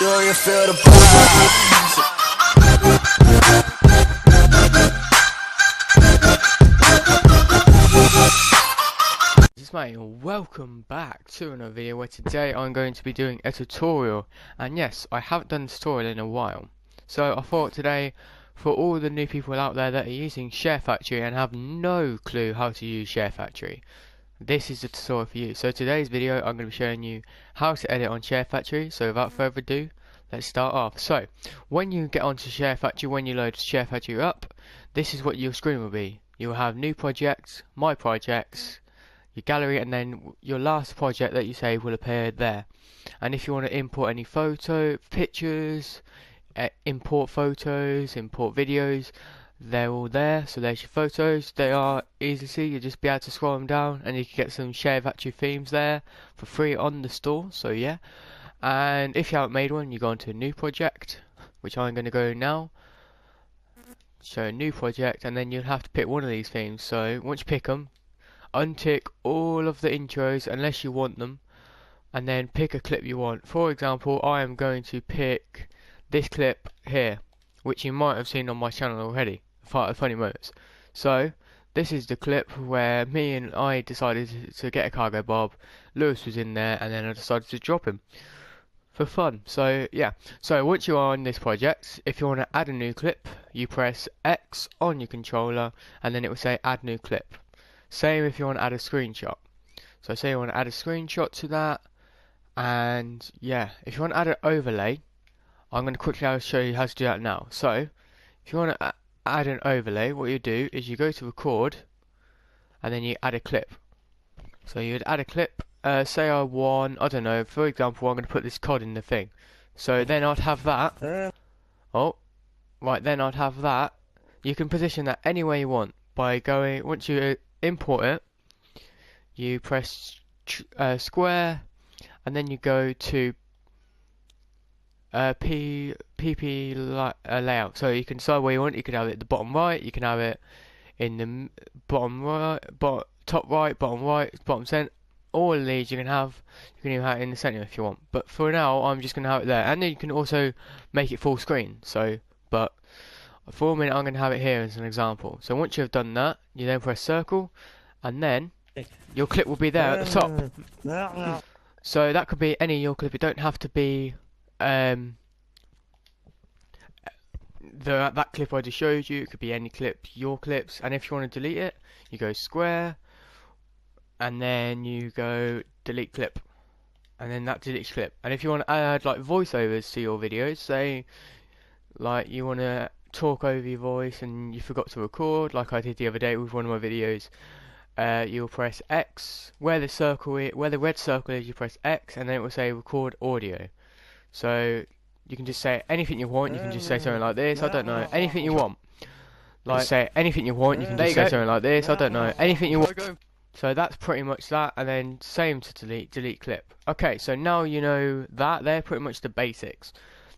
Do you feel the vibes? This is mate, and welcome back to another video where today I'm going to be doing a tutorial. And yes, I haven't done a tutorial in a while, so I thought today, for all the new people out there that are using ShareFactory and have no clue how to use ShareFactory, this is the tutorial for you. So today's video I'm going to be showing you how to edit on ShareFactory. So without further ado, let's start off. So when you get onto ShareFactory, when you load ShareFactory up, this is what your screen will be. You'll have new projects, my projects, your gallery, and then your last project that you save will appear there. And if you want to import any pictures, import photos, import videos, they're all there. So there's your photos. They are easy to see. You'll just be able to scroll them down and you can get some ShareFactory themes there for free on the store. So yeah, and if you haven't made one, you go into a new project, which I'm going to go now. So a new project, and then you'll have to pick one of these themes. So once you pick them, untick all of the intros unless you want them, and then pick a clip you want. For example, I am going to pick this clip here, which you might have seen on my channel already, funny moments. So this is the clip where me and I decided to get a cargo bob. Lewis was in there, and then I decided to drop him for fun. So yeah, so once you are on this project, if you want to add a new clip, you press X on your controller and then it will say add new clip. Same if you want to add a screenshot. So say you want to add a screenshot to that, and yeah, if you want to add an overlay, I'm going to quickly show you how to do that now. So if you want to add an overlay, what you do is you go to record and then you add a clip. So you'd add a clip, say I don't know, for example, I'm going to put this cod in the thing. So then I'd have that. Oh, right, then I'd have that. You can position that any way you want by going, once you import it, you press square, and then you go to PP layout. So you can decide where you want. You can have it at the bottom right, you can have it in the bottom right, top right, bottom center. All of these you can even have it in the center if you want. But for now, I'm just going to have it there. And then you can also make it full screen. So, but for a minute, I'm going to have it here as an example. So once you've done that, you then press circle, and then your clip will be there at the top. So that could be any of your clip. It don't have to be that clip I just showed you. It could be any clip, your clips. And if you want to delete it, you go square, and then you go delete clip, and then that deletes clip. And if you want to add like voiceovers to your videos, say like you want to talk over your voice and you forgot to record, like I did the other day with one of my videos, you'll press X where the red circle is. You press X, and then it will say record audio. So you can just say anything you want. You can just say something like this. I don't know, anything you want. Like say anything you want. You can just say something like this. I don't know, anything you want. So that's pretty much that, and then same to delete clip. Okay, so now you know that. They're pretty much the basics.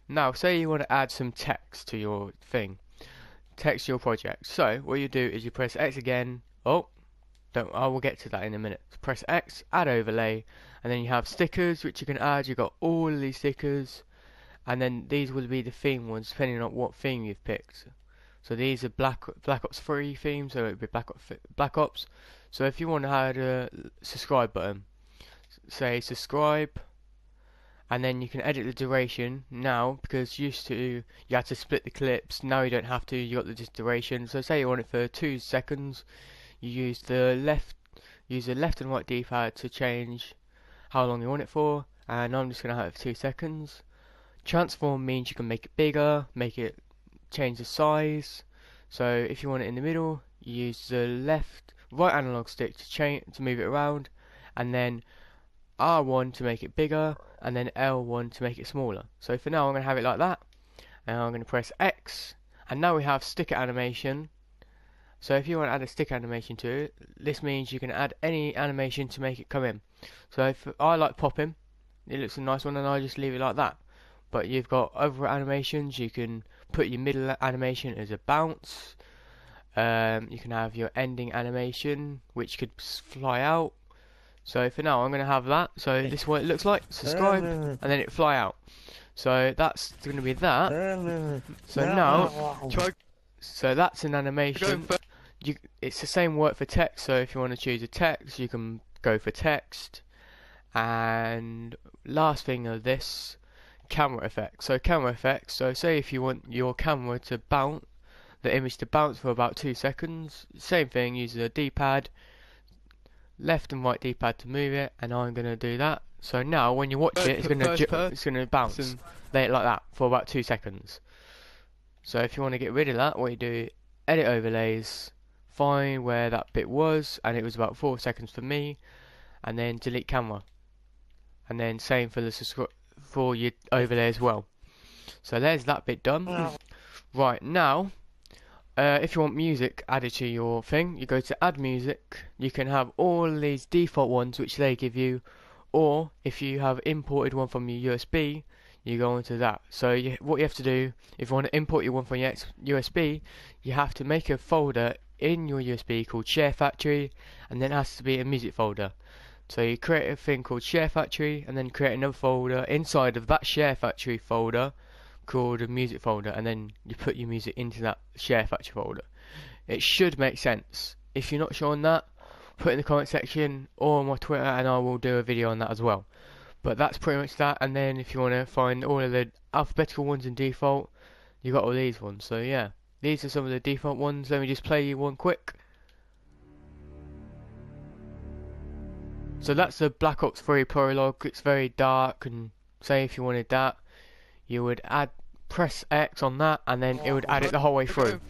Now say you want to add some text to your thing, text to your project. So what you do is you press X again. I will get to that in a minute. Press X, add overlay, and then you have stickers which you can add. You've got all of these stickers, and then these will be the theme ones depending on what theme you've picked. So these are Black Ops 3 themes, so it would be Black Ops. So if you want to add a subscribe button, say subscribe, and then you can edit the duration now, because you had to split the clips. Now you don't have to. You got the duration. So say you want it for 2 seconds, you use the left and right D-pad to change how long you want it for, and I'm just going to have it for 2 seconds. Transform means you can make it bigger, change the size. So if you want it in the middle, you use the right analog stick to move it around, and then R1 to make it bigger, and then L1 to make it smaller. So for now I'm going to have it like that, and I'm going to press X, and now we have sticker animation. So if you want to add a sticker animation to it, this means you can add any animation to make it come in. So if I like popping, it looks a nice one, and I just leave it like that. But you've got other animations. You can put your middle animation as a bounce. You can have your ending animation, which could fly out. So for now I'm going to have that. So this is what it looks like. Subscribe, and then it fly out. So that's going to be that. So now, so that's an animation. It's the same work for text. So if you want to choose a text, you can go for text. And last thing of this, camera effects. So camera effects. So say if you want your camera to bounce, the image to bounce for about 2 seconds. Same thing. Use the D-pad, left and right D-pad to move it, and I'm gonna do that. So now when you watch it, it's gonna bounce like that for about 2 seconds. So if you want to get rid of that, what you do, edit overlays, find where that bit was, and it was about 4 seconds for me, and then delete camera, and then same for the for your overlay as well. So there's that bit done. Right now, if you want music added to your thing, you go to add music. You can have all these default ones which they give you, or if you have imported one from your USB, you go into that. So what you have to do, if you want to import your one from your USB, you have to make a folder in your USB called ShareFactory, and then it has to be a music folder. So you create a thing called ShareFactory, and then create another folder inside of that ShareFactory folder called a music folder, and then you put your music into that ShareFactory folder. It should make sense. If you're not sure on that, put it in the comment section or on my Twitter, and I will do a video on that as well. But that's pretty much that. And then if you want to find all of the alphabetical ones in default, you got all these ones. So yeah, these are some of the default ones. Let me just play you one quick. So that's the Black Ops 3 prologue. It's very dark, and say if you wanted that, you would press X on that, and then it would add it the whole way through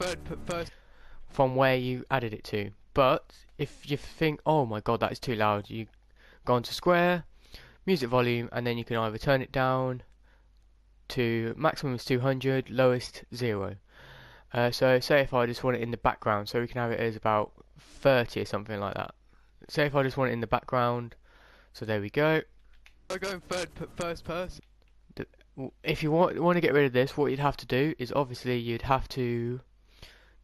from where you added it to. But if you think, oh my god, that is too loud, you go onto Square, music volume, and then you can either turn it down to maximum is 200, lowest 0. So say if I just want it in the background, so we can have it as about 30 or something like that. Say if I just want it in the background, so there we go. I go in first person. If you want to get rid of this, what you'd have to do is obviously you'd have to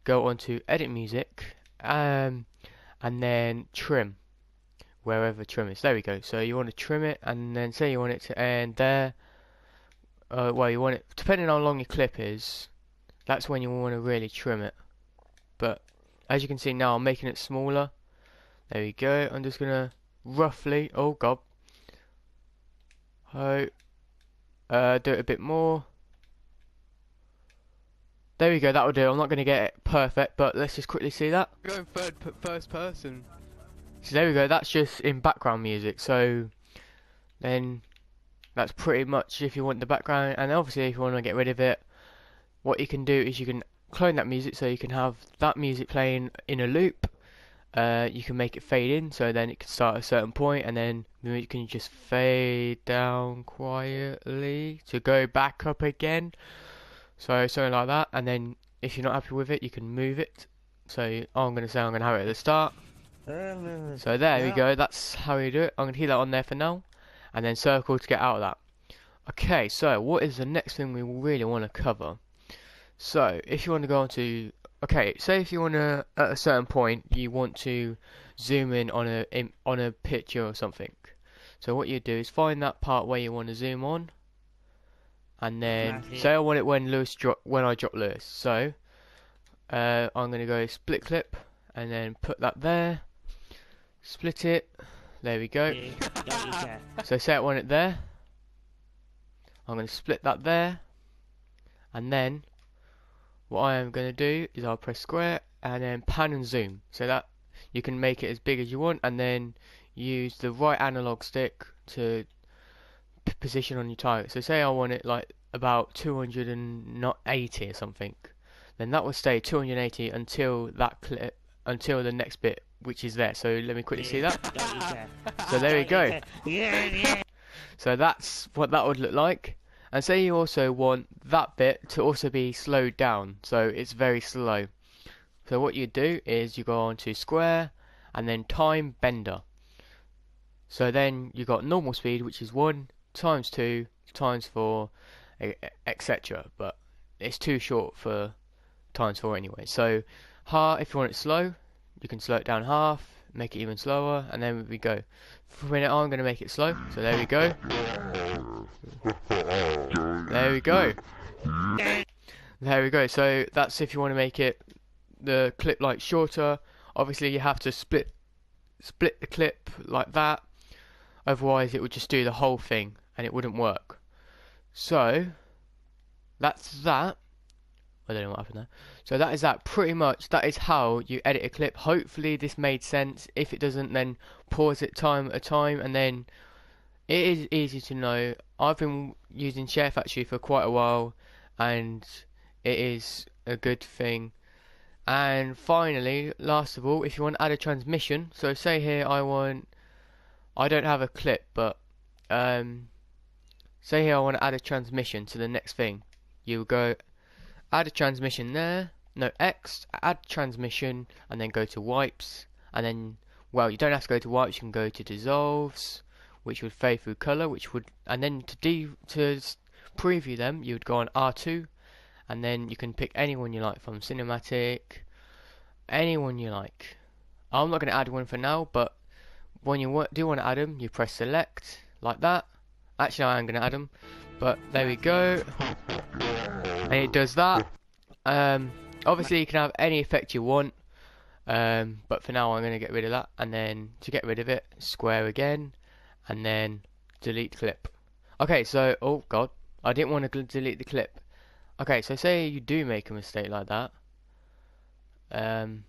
go onto edit music, and then trim wherever trim is. There we go. So you want to trim it, and then say you want it to end there. Well, you want it, depending on how long your clip is, that's when you want to really trim it. But as you can see now, I'm making it smaller. There we go. I'm just gonna roughly, oh god, do it a bit more. There we go, that will do. I'm not going to get it perfect, but let's just quickly see that. Going first person. So there we go, that's just in background music. So then that's pretty much if you want the background. And obviously if you want to get rid of it, what you can do is you can clone that music, so you can have that music playing in a loop. You can make it fade in, so then it can start at a certain point, and then you can just fade down quietly to go back up again. So something like that. And then if you're not happy with it, you can move it. So I'm going to say I'm going to have it at the start. So there we go, that's how you do it. I'm going to keep that on there for now, and then circle to get out of that. Okay, so what is the next thing we really want to cover? So if you want to go on to, okay, say if you want to, at a certain point, you want to zoom in on a picture or something. So what you do is find that part where you want to zoom on, and then say I want it when I drop Lewis. So I'm going to go split clip, and then put that there, split it. There we go. So say I want it there. I'm going to split that there, and then what I am going to do is I'll press square and then pan and zoom, so that you can make it as big as you want, and then use the right analog stick to position on your target. So say I want it like about 280 or something, then that will stay 280 until that clip, until the next bit, which is there. So let me quickly see that. So there we go. So that's what that would look like. And say you also want that bit to also be slowed down, so it's very slow. So what you do is you go on to square and then time bender. So then you got normal speed, which is 1 times 2 times 4, etc. But it's too short for times 4 anyway. So if you want it slow, you can slow it down half, make it even slower, and then we go For a minute I'm going to make it slow. So there we go. There we go. There we go. So that's if you want to make it the clip like shorter. Obviously you have to split the clip like that. Otherwise it would just do the whole thing and it wouldn't work. So that's that. I don't know what happened there. So that is that. Pretty much that is how you edit a clip. Hopefully this made sense. If it doesn't, then pause it time at a time, and then it is easy to know. I've been using ShareFactory for quite a while and it is a good thing. And finally, last of all, if you want to add a transmission, so say here I don't have a clip, but say here I want to add a transmission to the next thing. You go add a transmission there, no, X, add transmission, and then go to wipes, and then, well, you don't have to go to wipes, you can go to dissolves, which would fade through color, which would, and then to preview them, you would go on R2, and then you can pick anyone you like from cinematic, anyone you like. I'm not going to add one for now, but when you do want to add them, you press select, like that. Actually, I am going to add them, but there we go. And it does that. Obviously you can have any effect you want, but for now I'm going to get rid of that, and then to get rid of it, square again, and then delete clip. Okay, so, oh god, I didn't want to delete the clip. Okay, so say you do make a mistake like that. I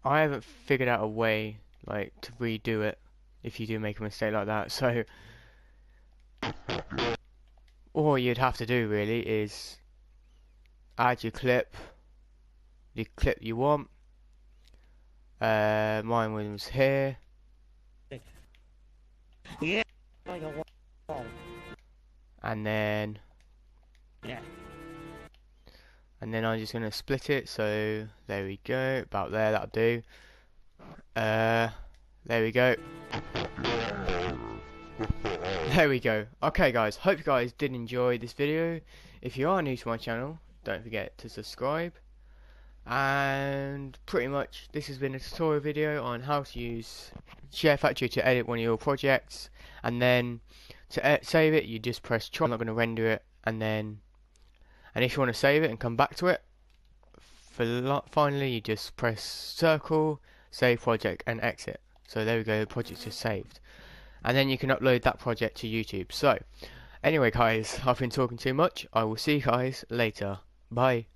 haven't figured out a way like to redo it if you do make a mistake like that, so all you'd have to do really is add your clip, the clip you want. Mine was here. Yeah. And then I'm just gonna split it, so there we go, about there, that'll do. There we go. There we go. Okay guys, hope you guys did enjoy this video. If you are new to my channel, don't forget to subscribe. And pretty much this has been a tutorial video on how to use ShareFactory to edit one of your projects, and then to save it you just press try. I'm not going to render it, and if you want to save it and come back to it, finally you just press circle, save project, and exit. So there we go, the project is saved. And then you can upload that project to YouTube. So, anyway guys, I've been talking too much. I will see you guys later. Bye.